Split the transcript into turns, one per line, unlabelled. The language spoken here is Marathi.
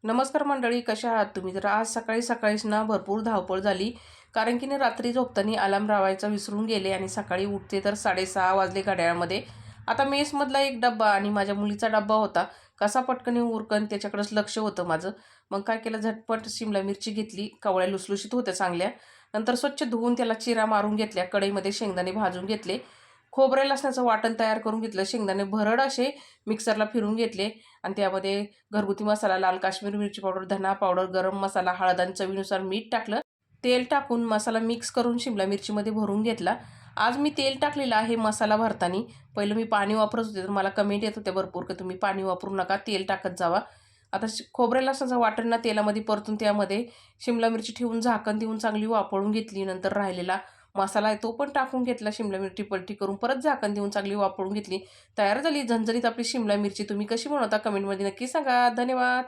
नमस्कार मंडळी, कशा आहात तुम्ही? तर आज सकाळी सकाळीच ना भरपूर धावपळ झाली. कारण की ना रात्री झोपताना अलार्म लावायचा विसरून गेले आणि सकाळी उठते तर 6:30 वाजले घड्याळामध्ये. आता मेसमधला एक डब्बा आणि माझ्या मुलीचा डब्बा होता. कसा पटकन उरकन त्याच्याकडेच लक्ष होतं माझं. मग काय केलं, झटपट शिमला मिरची घेतली, कवळ्या लुसलुशीत होत्या चांगल्या. नंतर स्वच्छ धुवून त्याला चिरा मारून घेतल्या. कढईमध्ये शेंगदाणे भाजून घेतले. खोबऱ्या लसणाचं वाटण तयार करून घेतलं. शेंगदाणे भरड असे मिक्सरला फिरून घेतले आणि त्यामध्ये घरगुती मसाला, लाल काश्मीरी मिरची पावडर, धना पावडर, गरम मसाला, हळद आणि चवीनुसार मीठ टाकलं. तेल टाकून मसाला मिक्स करून शिमला मिरचीमध्ये भरून घेतला. आज मी तेल टाकलेलं आहे मसाला भरताना. पहिलं मी पाणी वापरत होते, तर मला कमेंट येत होत्या भरपूर की तुम्ही पाणी वापरू नका, तेल टाकत जावा. आता खोबऱ्या लसणाचं वाटण ना तेलामध्ये परतून त्यामध्ये शिमला मिरची ठेवून झाकण देऊन चांगली वाफळून घेतली. नंतर राहिलेला मसाला आहे तो पण टाकून घेतला. शिमला मिरची पलटी करून परत झाकण देऊन चांगली वाफळून घेतली. तयार झाली झणझणीत आपली शिमला मिरची. तुम्ही कशी बनवता कमेंटमध्ये नक्की सांगा. धन्यवाद.